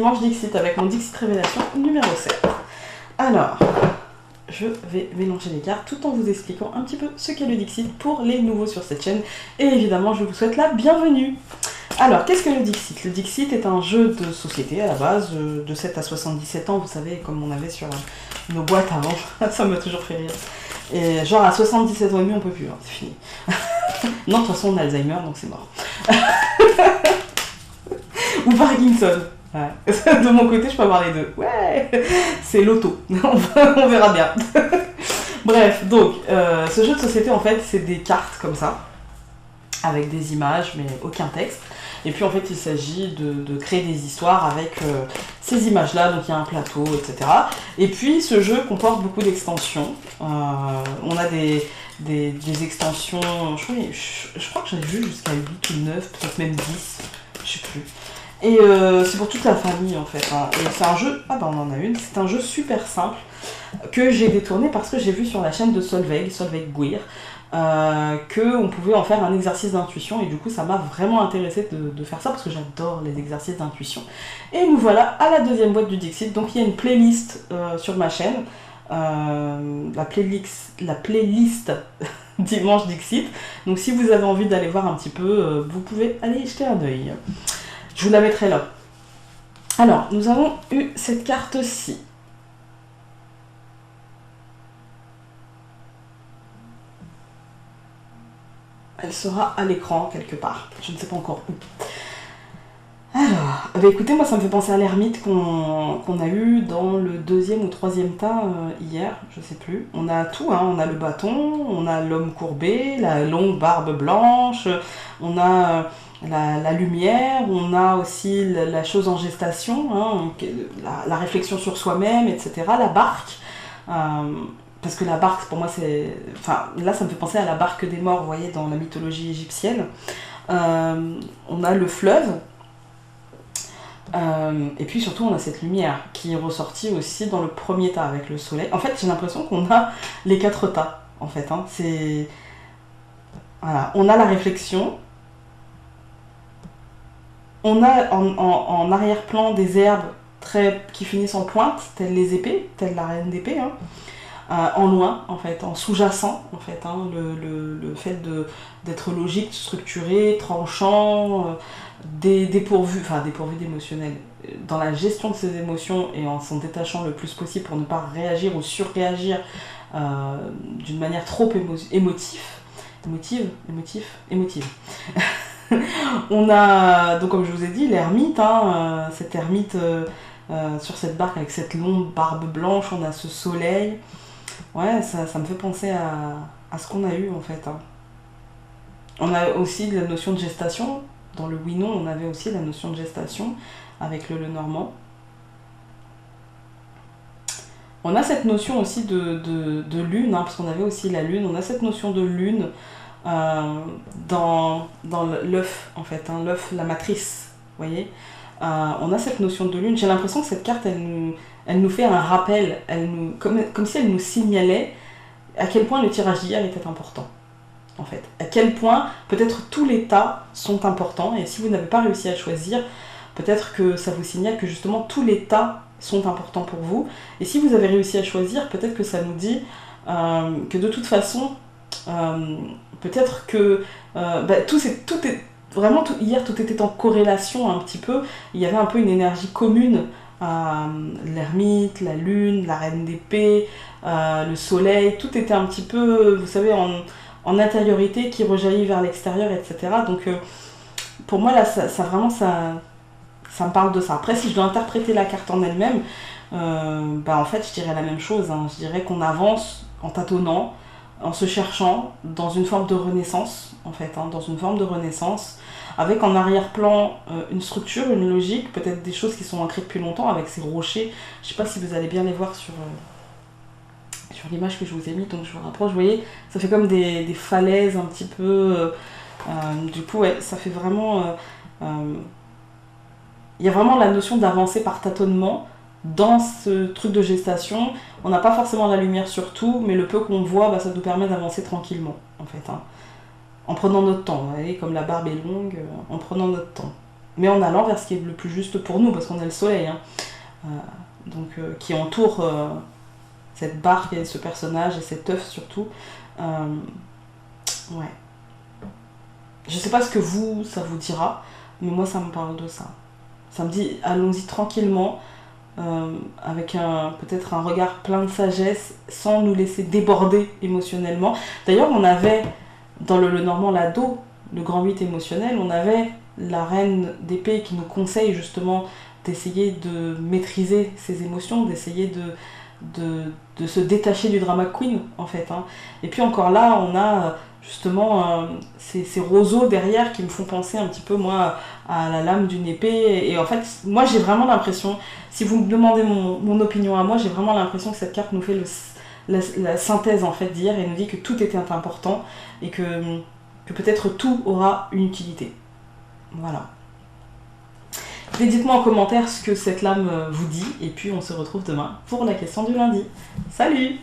Dimanche Dixit avec mon Dixit Révélation numéro 7. Alors, je vais mélanger les cartes tout en vous expliquant un petit peu ce qu'est le Dixit pour les nouveaux sur cette chaîne. Et évidemment, je vous souhaite la bienvenue. Alors, qu'est-ce que le Dixit? Le Dixit est un jeu de société à la base, de 7 à 77 ans, vous savez, comme on avait sur nos boîtes avant. Ça m'a toujours fait rire. Et genre à 77 ans et demi, on peut plus, hein, c'est fini. Non, de toute façon, on a Alzheimer, donc c'est mort. Ou Parkinson. Ouais. De mon côté, je peux avoir les deux. Ouais, c'est l'auto. On verra bien. Bref, donc, ce jeu de société, en fait, c'est des cartes comme ça, avec des images, mais aucun texte. Et puis, en fait, il s'agit de créer des histoires avec ces images-là. Donc, il y a un plateau, etc. Et puis, ce jeu comporte beaucoup d'extensions. On a des extensions, je crois que j'avais vu jusqu'à 8 ou 9, peut-être même 10, je sais plus. Et c'est pour toute la famille en fait. Hein. Et c'est un jeu, ah bah on en a une, c'est un jeu super simple que j'ai détourné parce que j'ai vu sur la chaîne de Solveig Guir, qu'on pouvait en faire un exercice d'intuition et du coup ça m'a vraiment intéressé de faire ça parce que j'adore les exercices d'intuition. Et nous voilà à la deuxième boîte du Dixit, donc il y a une playlist sur ma chaîne. La playlist Dimanche Dixit. Donc si vous avez envie d'aller voir un petit peu, vous pouvez aller y jeter un œil. Je vous la mettrai là. Alors, nous avons eu cette carte-ci. Elle sera à l'écran quelque part. Je ne sais pas encore où. Alors, bah écoutez, moi ça me fait penser à l'ermite qu'on a eu dans le deuxième ou troisième tas hier, je sais plus. On a tout, hein. On a le bâton, on a l'homme courbé, la longue barbe blanche, on a la lumière, on a aussi la chose en gestation, hein, la réflexion sur soi-même, etc. La barque, parce que la barque pour moi c'est... Enfin là ça me fait penser à la barque des morts, vous voyez, dans la mythologie égyptienne. On a le fleuve. Et puis surtout on a cette lumière qui est ressortie aussi dans le premier tas avec le soleil. En fait j'ai l'impression qu'on a les 4 tas en fait, hein. C'est... Voilà. On a la réflexion, on a en arrière-plan des herbes qui finissent en pointe, telles les épées, telles la reine d'épée, hein. En loin en fait, en sous-jacent en fait, hein, le fait d'être logique, structuré, tranchant, dépourvu d'émotionnel, dans la gestion de ses émotions et en s'en détachant le plus possible pour ne pas réagir ou surréagir d'une manière trop émotive. On a, donc comme je vous ai dit, l'ermite, hein, cette ermite sur cette barque avec cette longue barbe blanche, on a ce soleil. Ouais, ça me fait penser à ce qu'on a eu en fait. Hein. On a aussi la notion de gestation. Dans le oui-non, on avait aussi la notion de gestation avec le Lenormand. On a cette notion aussi de lune, hein, parce qu'on avait aussi la lune. On a cette notion de lune dans l'œuf, en fait, hein, l'œuf, la matrice, vous voyez. On a cette notion de lune. J'ai l'impression que cette carte, elle nous fait un rappel, comme si elle nous signalait à quel point le tirage d'hier était important. En fait, à quel point peut-être tous les tas sont importants, et si vous n'avez pas réussi à choisir, peut-être que ça vous signale que justement tous les tas sont importants pour vous, et si vous avez réussi à choisir, peut-être que ça nous dit que de toute façon, peut-être que hier tout était en corrélation un petit peu, il y avait un peu une énergie commune, l'ermite, la lune, la reine d'épée, le soleil, tout était un petit peu, vous savez, en intériorité qui rejaillit vers l'extérieur, etc. Donc pour moi là ça me parle de ça. Après si je dois interpréter la carte en elle-même, en fait je dirais la même chose, hein. Je dirais qu'on avance en tâtonnant, en se cherchant dans une forme de renaissance en fait, hein, dans une forme de renaissance avec en arrière-plan une structure, une logique, peut-être des choses qui sont ancrées depuis longtemps avec ces rochers. Je sais pas si vous allez bien les voir sur l'image que je vous ai mis, donc je vous rapproche, vous voyez, ça fait comme des falaises un petit peu, du coup ouais, ça fait vraiment, il y a vraiment la notion d'avancer par tâtonnement dans ce truc de gestation. On n'a pas forcément la lumière sur tout, mais le peu qu'on voit, ça nous permet d'avancer tranquillement, en fait, hein, en prenant notre temps, vous voyez, comme la barbe est longue, en prenant notre temps. mais en allant vers ce qui est le plus juste pour nous, parce qu'on a le soleil, hein. Qui entoure cette barque et ce personnage et cet œuf surtout. Ouais. Je sais pas ce que ça vous dira, mais moi ça me parle de ça. Ça me dit allons-y tranquillement, avec peut-être un regard plein de sagesse, sans nous laisser déborder émotionnellement. D'ailleurs, on avait dans le Normand Lado, le grand 8 émotionnel, on avait la reine d'épée qui nous conseille justement d'essayer de maîtriser ses émotions, d'essayer de se détacher du drama queen en fait, hein. Et puis encore là, on a justement ces roseaux derrière qui me font penser un petit peu moi à la lame d'une épée. Et en fait, moi j'ai vraiment l'impression, si vous me demandez mon opinion à moi, j'ai vraiment l'impression que cette carte nous fait la synthèse en fait d'hier et nous dit que tout était important et que peut-être tout aura une utilité. Voilà. Dites-moi en commentaire ce que cette lame vous dit et puis on se retrouve demain pour la question du lundi. Salut!